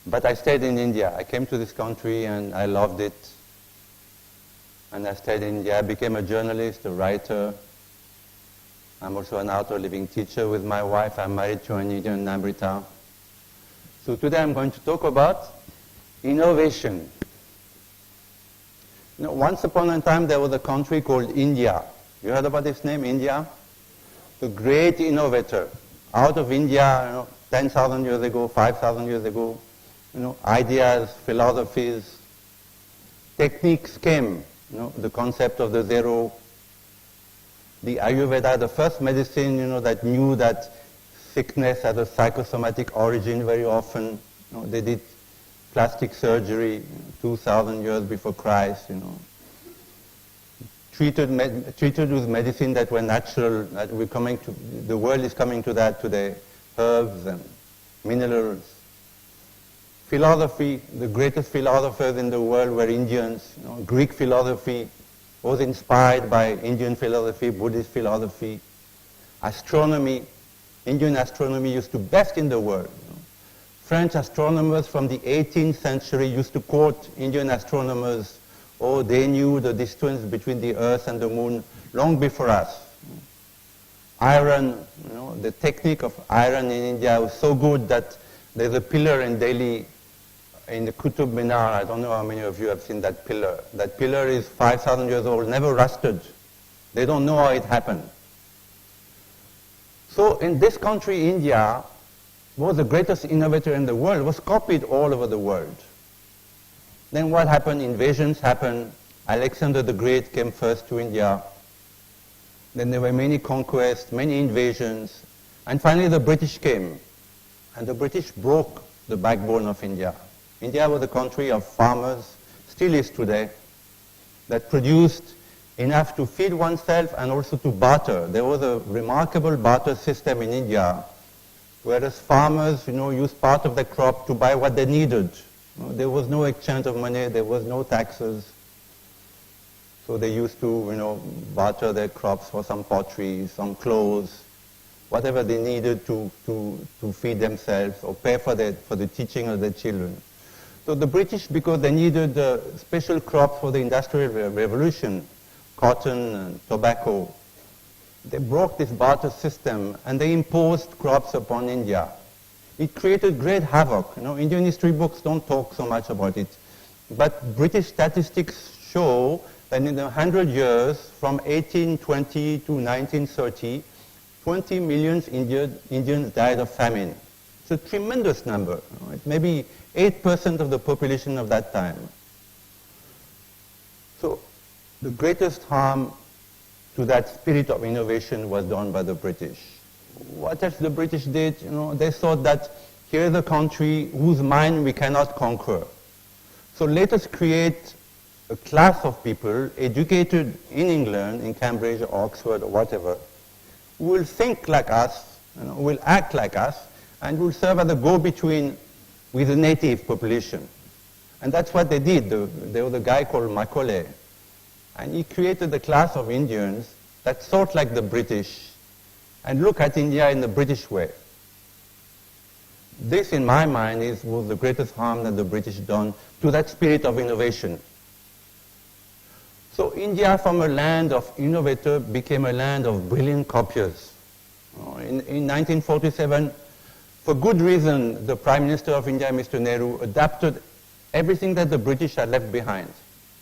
But I stayed in India. I came to this country and I loved it. And I stayed in India. I became a journalist, a writer. I'm also an outdoor living teacher with my wife. I'm married to an Indian, Namrita. So today I'm going to talk about innovation. You know, once upon a time there was a country called India. You heard about this name, India? The great innovator. Out of India, 10,000 years ago, 5,000 years ago, ideas, philosophies, techniques came. The concept of the zero, the Ayurveda, the first medicine, that knew that sickness had a psychosomatic origin very often. They did plastic surgery 2,000 years before Christ, treated with medicine that were natural, that the world is coming to that today, herbs and minerals. Philosophy, the greatest philosophers in the world were Indians. Greek philosophy was inspired by Indian philosophy, Buddhist philosophy. Astronomy, Indian astronomy used to best in the world. French astronomers from the 18th century used to quote Indian astronomers. Oh, they knew the distance between the Earth and the Moon long before us. Iron, the technique of iron in India was so good that there's a pillar in Delhi, in the Qutub Minar. I don't know how many of you have seen that pillar. That pillar is 5,000 years old, never rusted. They don't know how it happened. So in this country, India was the greatest innovator in the world, was copied all over the world. Then what happened? Invasions happened. Alexander the Great came first to India. Then there were many conquests, many invasions. And finally the British came. And the British broke the backbone of India. India was a country of farmers, still is today, that produced enough to feed oneself and also to barter. There was a remarkable barter system in India, whereas farmers, used part of their crop to buy what they needed. There was no exchange of money, there was no taxes. So they used to, barter their crops for some pottery, some clothes, whatever they needed to feed themselves or pay for the teaching of their children. So the British, because they needed special crops for the Industrial Revolution, cotton and tobacco, they broke this barter system and they imposed crops upon India. It created great havoc. Indian history books don't talk so much about it. But British statistics show that in 100 years, from 1820 to 1930, 20 million Indians died of famine. It's a tremendous number. It's maybe 8% of the population of that time. So the greatest harm to that spirit of innovation was done by the British. What else the British did? They thought that here is a country whose mind we cannot conquer. So let us create a class of people educated in England, in Cambridge or Oxford or whatever, who will think like us, will act like us, and will serve as a go-between with the native population. And that's what they did. There was a guy called Macaulay, and he created a class of Indians that thought like the British and look at India in the British way. This, in my mind, was the greatest harm that the British done to that spirit of innovation. So India, from a land of innovator, became a land of brilliant copiers. In 1947, for good reason, the Prime Minister of India, Mr. Nehru, adapted everything that the British had left behind.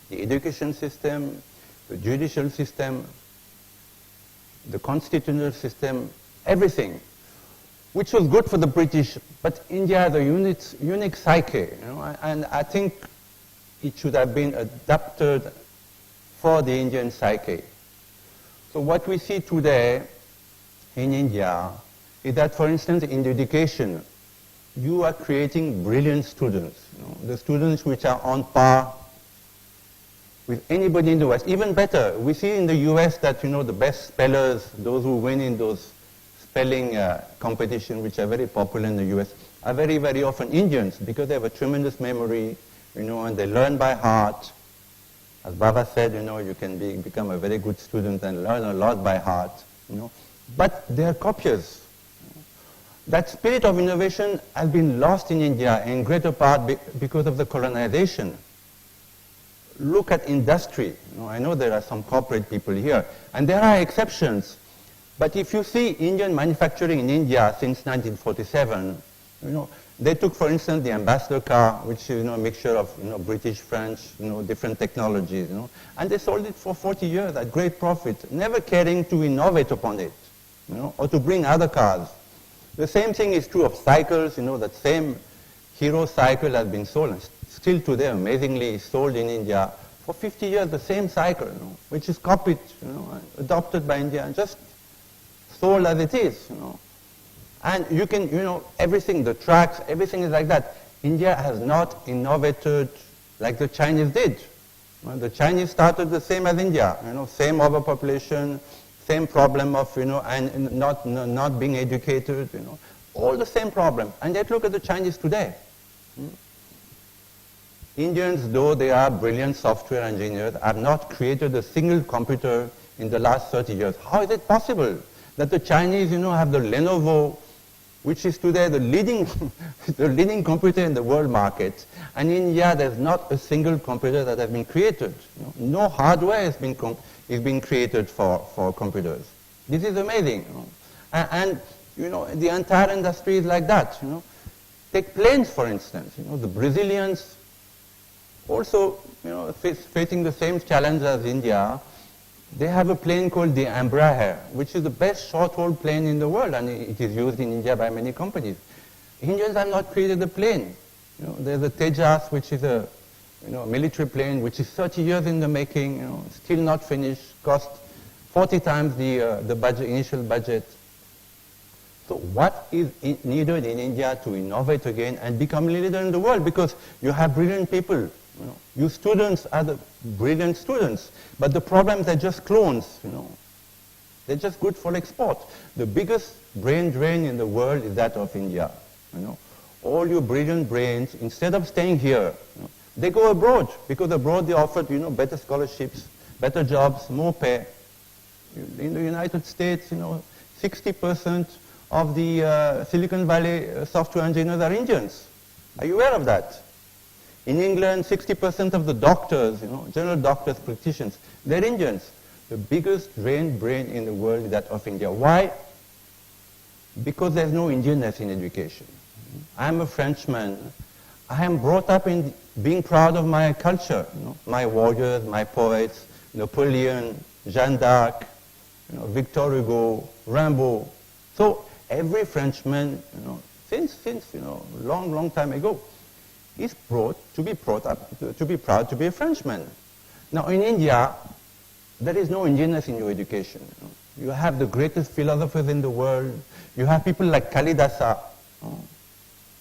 The education system, the judicial system, the constitutional system, everything, which was good for the British, but India has a unique psyche, and I think it should have been adapted for the Indian psyche. So what we see today in India is that, for instance, in education, you are creating brilliant students, the students which are on par with anybody in the West. Even better, we see in the US that, the best spellers, those who win in those spelling competitions, which are very popular in the US, are very, very often Indians, because they have a tremendous memory, and they learn by heart. As Baba said, you can become a very good student and learn a lot by heart, But they are copiers. that spirit of innovation has been lost in India in greater part because of the colonization. Look at industry. I know there are some corporate people here, and there are exceptions. But if you see Indian manufacturing in India since 1947, they took, for instance, the Ambassador car, which is a mixture of British, French, different technologies, and they sold it for 40 years at great profit, never caring to innovate upon it, or to bring other cars. The same thing is true of cycles. That same Hero cycle has been sold, and still today, amazingly, sold in India for 50 years. The same cycle, which is copied, adopted by India, and just sold as it is, And you can, everything, the tracks, everything is like that. India has not innovated like the Chinese did. The Chinese started the same as India, same overpopulation, same problem of, and not being educated, all the same problem. And yet look at the Chinese today. Indians, though they are brilliant software engineers, have not created a single computer in the last 30 years. How is it possible that the Chinese, have the Lenovo, which is today the leading, the leading computer in the world market, and in India there's not a single computer that has been created. No hardware is being created for computers. This is amazing. And the entire industry is like that. Take planes, for instance. The Brazilians also, facing the same challenge as India. They have a plane called the Embraer, which is the best short-haul plane in the world, and it is used in India by many companies. Indians have not created a plane. There's a Tejas, which is a military plane, which is 30 years in the making, still not finished, cost 40 times the budget, initial budget. So what is needed in India to innovate again and become a leader in the world? Because you have brilliant people. You students are the brilliant students, but the problem, they're just clones, They're just good for export. The biggest brain drain in the world is that of India, All your brilliant brains, instead of staying here, they go abroad, because abroad they offered, better scholarships, better jobs, more pay. In the United States, 60% of the Silicon Valley software engineers are Indians. Are you aware of that? In England, 60% of the doctors, general doctors, practitioners, they're Indians. The biggest brain in the world is that of India. Why? Because there's no Indianness in education. I'm a Frenchman. I am brought up in being proud of my culture, my warriors, my poets, Napoleon, Jeanne d'Arc, Victor Hugo, Rimbaud. So every Frenchman, since long time ago, is brought to be proud to be a Frenchman. Now in India, there is no Indianness in your education. You have the greatest philosophers in the world. You have people like Kalidasa,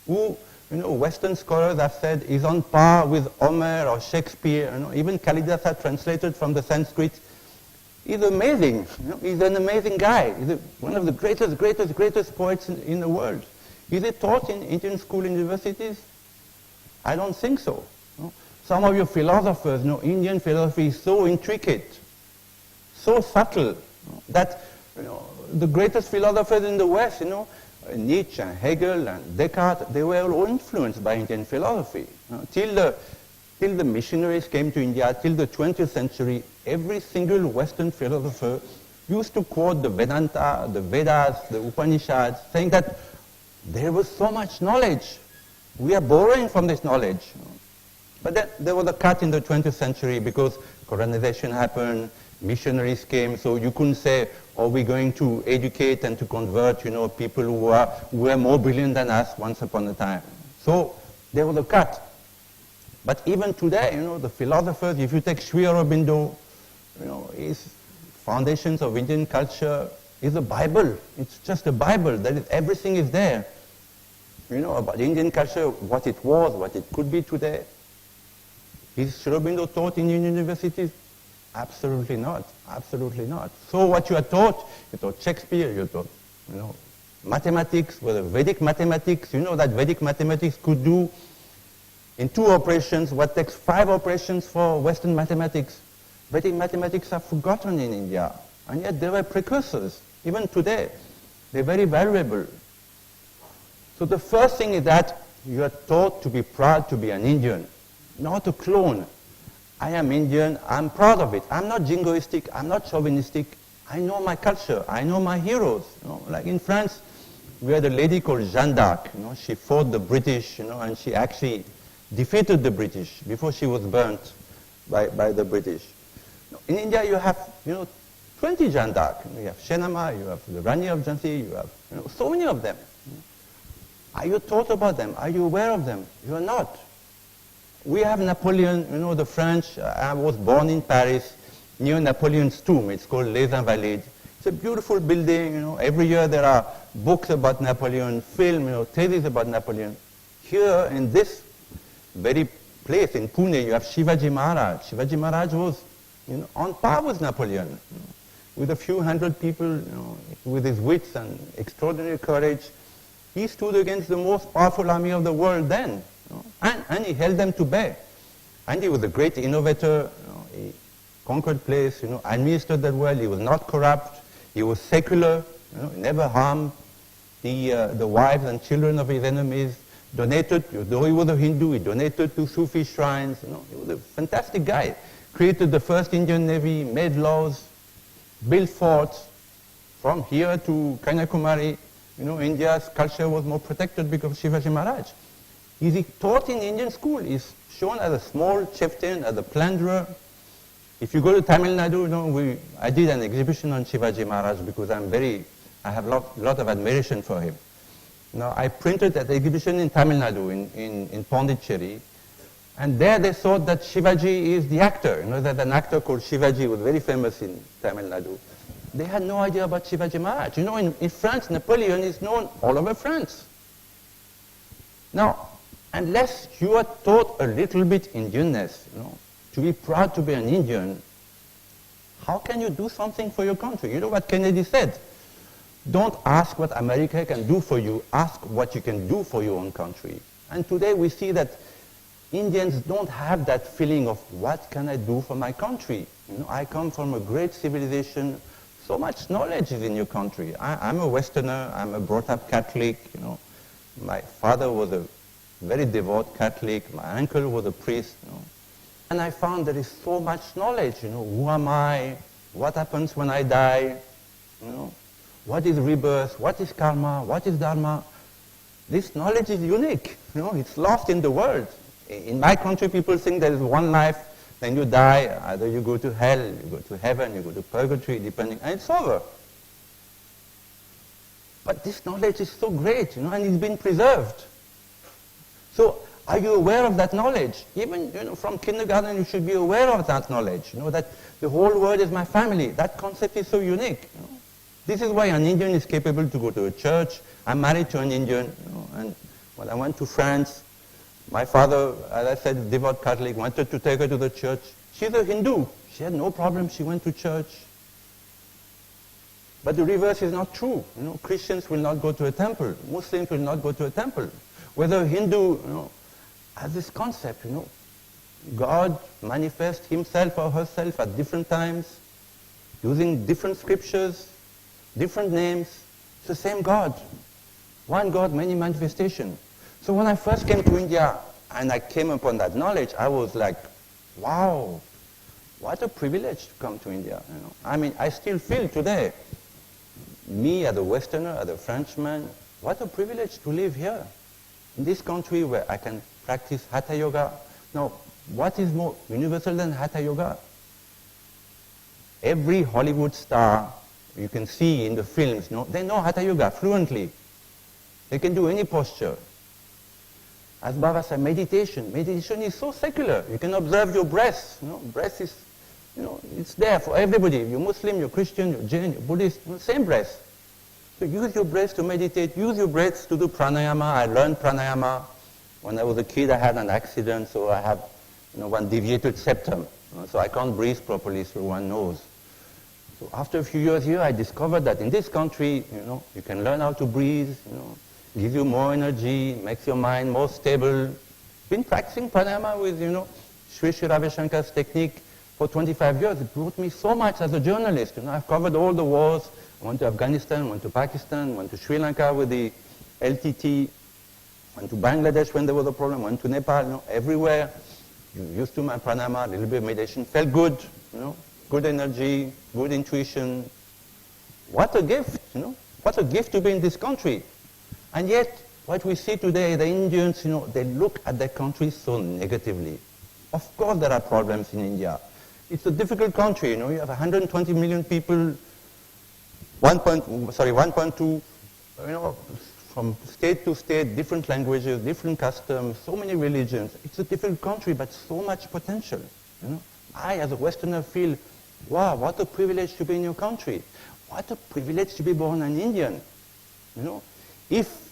who, Western scholars have said is on par with Homer or Shakespeare. Even Kalidasa, translated from the Sanskrit, is amazing. He's an amazing guy. He's one of the greatest poets in the world. Is it taught in Indian school universities? I don't think so. Some of your philosophers, Indian philosophy is so intricate, so subtle, that the greatest philosophers in the West, Nietzsche and Hegel and Descartes, they were all influenced by Indian philosophy. Till the missionaries came to India, till the 20th century, every single Western philosopher used to quote the Vedanta, the Vedas, the Upanishads, saying that there was so much knowledge. We are borrowing from this knowledge. But then there was a cut in the 20th century because colonization happened, missionaries came, so you couldn't say, we're going to educate and to convert, people who were more brilliant than us once upon a time. So there was a cut. But even today, the philosophers, if you take Sri Aurobindo, his Foundations of Indian Culture is a Bible. It's just a Bible. That is, everything is there. About Indian culture, what it was, what it could be today. Is Sri Aurobindo taught in universities? Absolutely not. Absolutely not. So what you are taught, you taught Shakespeare, you taught, mathematics, whether Vedic mathematics, that Vedic mathematics could do in 2 operations what takes 5 operations for Western mathematics. Vedic mathematics are forgotten in India, and yet they were precursors. Even today, they're very valuable. So the first thing is that you are taught to be proud to be an Indian, not a clone. I am Indian, I'm proud of it. I'm not jingoistic, I'm not chauvinistic. I know my culture, I know my heroes. Like in France, we had a lady called Jeanne d'Arc. She fought the British, and she actually defeated the British before she was burnt by the British. In India, you have, 20 Jeanne d'Arc. You have Shenama, you have the Rani of Jhansi, you have, so many of them. Are you taught about them? Are you aware of them? You are not. We have Napoleon, the French. I was born in Paris, near Napoleon's tomb. It's called Les Invalides. It's a beautiful building, Every year there are books about Napoleon, film, theses about Napoleon. Here in this very place in Pune, you have Shivaji Maharaj. Shivaji Maharaj was, on par with Napoleon. With a few hundred people, with his wits and extraordinary courage, he stood against the most powerful army of the world then, and he held them to bay. And he was a great innovator. He conquered place, administered that well. He was not corrupt. He was secular. He never harmed the wives and children of his enemies. Donated, though he was a Hindu, he donated to Sufi shrines. He was a fantastic guy. Created the first Indian Navy, made laws, built forts. From here to Kanyakumari, India's culture was more protected because of Shivaji Maharaj. He's taught in Indian school. He's shown as a small chieftain, as a plunderer. If you go to Tamil Nadu, I did an exhibition on Shivaji Maharaj because I have a lot of admiration for him. I printed that exhibition in Tamil Nadu, in Pondicherry, and there they thought that Shivaji is the actor. That an actor called Shivaji was very famous in Tamil Nadu. They had no idea about Shivaji Maharaj. In France, Napoleon is known all over France. Now, unless you are taught a little bit Indianness, to be proud to be an Indian, how can you do something for your country? You know what Kennedy said? Don't ask what America can do for you, ask what you can do for your own country. And today we see that Indians don't have that feeling of what can I do for my country? I come from a great civilization, so much knowledge is in your country. I'm a Westerner, I'm a brought up Catholic, My father was a very devout Catholic, my uncle was a priest, And I found there is so much knowledge, who am I? What happens when I die? What is rebirth? What is karma? What is dharma? This knowledge is unique. It's lost in the world. In my country, people think there is one life, then you die. Either you go to hell, you go to heaven, you go to purgatory, depending, and it's over. But this knowledge is so great, and it's been preserved. So, are you aware of that knowledge? Even, from kindergarten, you should be aware of that knowledge. That the whole world is my family. That concept is so unique. This is why an Indian is capable to go to a church. I'm married to an Indian, and when I went to France, my father, as I said, devout Catholic, wanted to take her to the church. She's a Hindu. She had no problem. She went to church. But the reverse is not true. Christians will not go to a temple. Muslims will not go to a temple. Whether a Hindu, has this concept, God manifests himself or herself at different times, using different scriptures, different names. It's the same God. One God, many manifestations. So when I first came to India and I came upon that knowledge, I was like, wow, what a privilege to come to India. I still feel today, me as a Westerner, as a Frenchman, what a privilege to live here. In this country where I can practice Hatha Yoga. Now, what is more universal than Hatha Yoga? Every Hollywood star you can see in the films, they know Hatha Yoga fluently. They can do any posture. As Baba said, meditation. Meditation is so secular. You can observe your breath. Breath is, it's there for everybody. You're Muslim, you're Christian, you're Jain, you're Buddhist, same breath. So use your breath to meditate. Use your breath to do pranayama. I learned pranayama. When I was a kid, I had an accident, so I have, one deviated septum. So I can't breathe properly through one nose. So after a few years here, I discovered that in this country, you can learn how to breathe, gives you more energy, makes your mind more stable. Been practicing pranayama with, Sri Sri Ravi Shankar's technique for 25 years. It brought me so much as a journalist. I've covered all the wars. I went to Afghanistan, went to Pakistan, went to Sri Lanka with the LTT. went to Bangladesh when there was a problem, went to Nepal, everywhere. You used to my pranayama, a little bit of meditation, felt good, good energy, good intuition. What a gift, what a gift to be in this country. And yet, what we see today, the Indians, they look at their country so negatively. Of course there are problems in India. It's a difficult country, you have 120 million people, 1.2, from state to state, different languages, different customs, so many religions. It's a difficult country, but so much potential. I, as a Westerner, feel, wow, what a privilege to be in your country. What a privilege to be born an Indian. If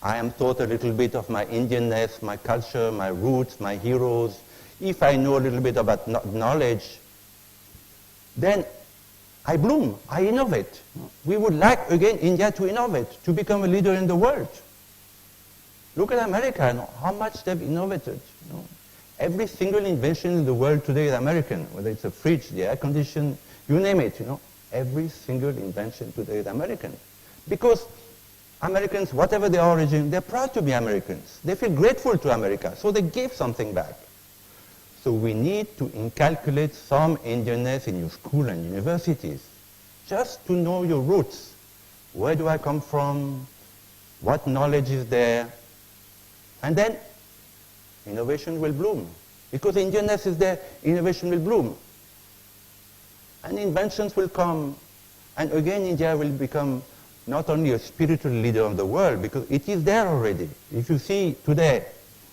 I am taught a little bit of my Indianness, my culture, my roots, my heroes, if I know a little bit about knowledge, then I bloom, I innovate. We would like, again, India to innovate, to become a leader in the world. Look at America, how much they've innovated. Every single invention in the world today is American, whether it's a fridge, the air condition, you name it. Every single invention today is American. Because Americans, whatever their origin, they're proud to be Americans. They feel grateful to America, so they give something back. So we need to inculcate some Indianness in your school and universities, just to know your roots. Where do I come from? What knowledge is there? And then innovation will bloom. Because Indianness is there, innovation will bloom. And inventions will come. And again, India will become not only a spiritual leader of the world, because it is there already. If you see today,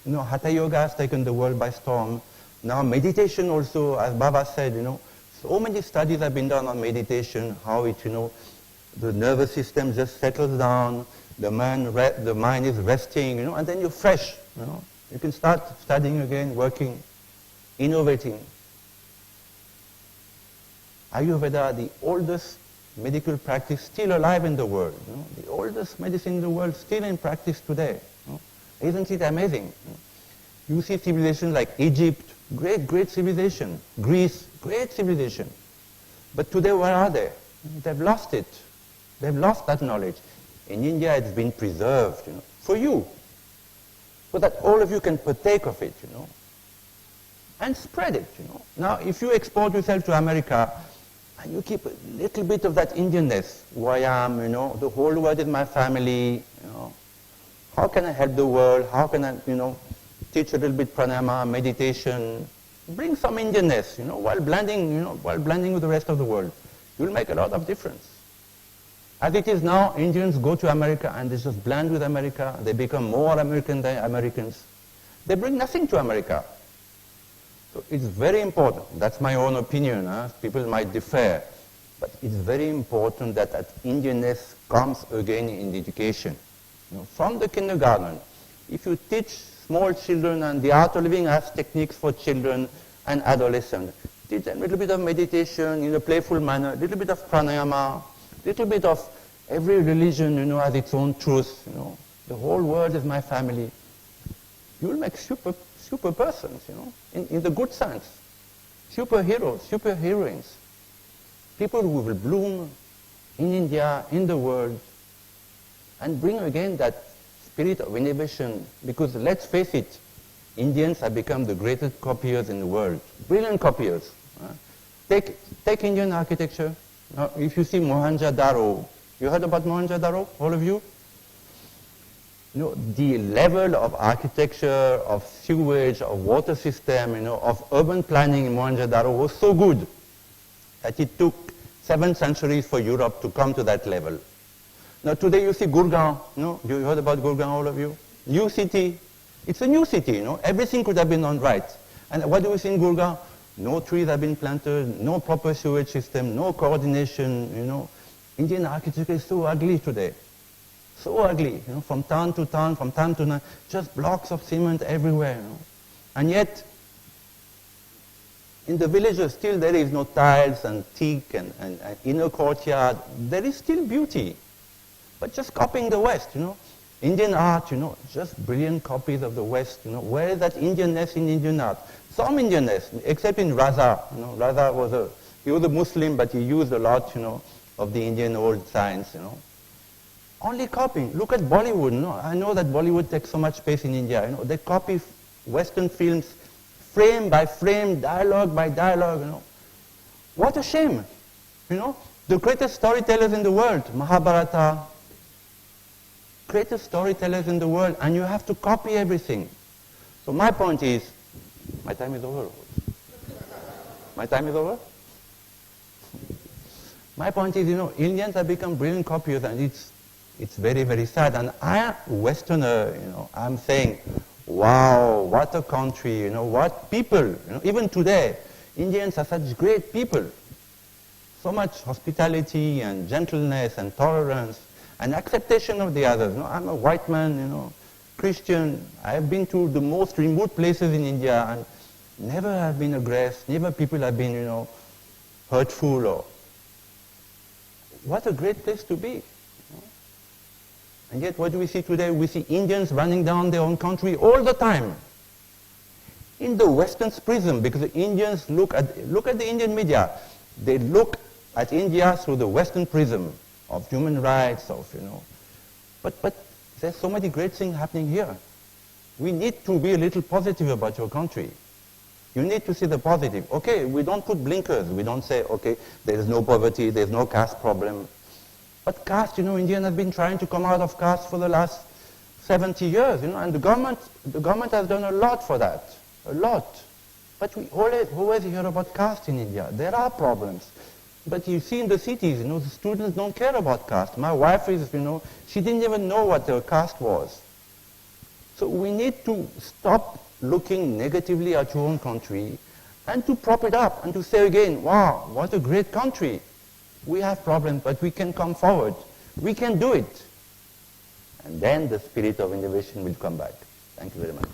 Hatha Yoga has taken the world by storm. Now meditation also, as Baba said, so many studies have been done on meditation, how it, the nervous system just settles down, the mind is resting, and then you're fresh, You can start studying again, working, innovating. Ayurveda, the oldest medical practice still alive in the world. The oldest medicine in the world still in practice today. Isn't it amazing? You see civilizations like Egypt, great civilization. Greece, great civilization. But today, where are they? They've lost it. They've lost that knowledge. In India, it's been preserved, for you, so that all of you can partake of it, and spread it, Now, if you export yourself to America, and you keep a little bit of that Indianness, who I am, the whole world is my family, how can I help the world? How can I, teach a little bit pranayama, meditation, bring some Indianness, while blending with the rest of the world. You'll make a lot of difference. As it is now, Indians go to America and they just blend with America. They become more American than Americans. They bring nothing to America. So it's very important. That's my own opinion. People might differ. But it's very important that Indianness comes again in the education. From the kindergarten. If you teach small children, and the art of living has techniques for children and adolescents, teach them a little bit of meditation in a playful manner, a little bit of pranayama, a little bit of every religion, has its own truth. The whole world is my family. You will make super persons, in the good sense. Superheroes, superheroines. People who will bloom in India, in the world, and bring again that spirit of innovation. Because let's face it, Indians have become the greatest copiers in the world. Brilliant copiers. Take Indian architecture. Now, if you see Mohenjo-daro, you heard about Mohenjo-daro, all of you? The level of architecture, of sewage, of water system, of urban planning in Mohenjo-daro was so good that it took 7 centuries for Europe to come to that level. Now today you see Gurgaon, you heard about Gurgaon, all of you? New city. It's a new city, Everything could have been done right. And what do we see in Gurgaon? No trees have been planted, no proper sewage system, no coordination, Indian architecture is so ugly today. So ugly, from town to town, from town to town, just blocks of cement everywhere, And yet, in the villages still there is no tiles and teak and inner courtyard. There is still beauty. But just copying the West, Indian art, just brilliant copies of the West, Where is that Indianness in Indian art? Some Indianness, except in Raza. Raza was a Muslim, but he used a lot, of the Indian old science, Only copying. Look at Bollywood. No? I know that Bollywood takes so much space in India. You know, they copy Western films frame by frame, dialogue by dialogue. You know. What a shame. You know, the greatest storytellers in the world, Mahabharata, greatest storytellers in the world, and you have to copy everything. So my point is, my time is over. My time is over? My point is, you know, Indians have become brilliant copiers, and it's very, very sad. And I, a Westerner, you know, I'm saying, wow, what a country, you know, what people, you know, even today, Indians are such great people. So much hospitality and gentleness and tolerance and acceptation of the others. You know, I'm a white man, you know, Christian. I've been to the most remote places in India and never have been aggressive, never people have been, you know, hurtful or... What a great place to be. And yet what do we see today? We see Indians running down their own country all the time. In the Western prism, because the Indians look at the Indian media. They look at India through the Western prism of human rights, of, you know. But there's so many great things happening here. We need to be a little positive about your country. You need to see the positive. Okay, we don't put blinkers. We don't say, okay, there is no poverty, there's no caste problem. But caste, you know, India has been trying to come out of caste for the last 70 years, you know, and the government has done a lot for that, a lot. But we always hear about caste in India. There are problems. But you see in the cities, you know, the students don't care about caste. My wife is, you know, she didn't even know what the caste was. So we need to stop looking negatively at your own country and to prop it up and to say again, wow, what a great country. We have problems, but we can come forward. We can do it. And then the spirit of innovation will come back. Thank you very much.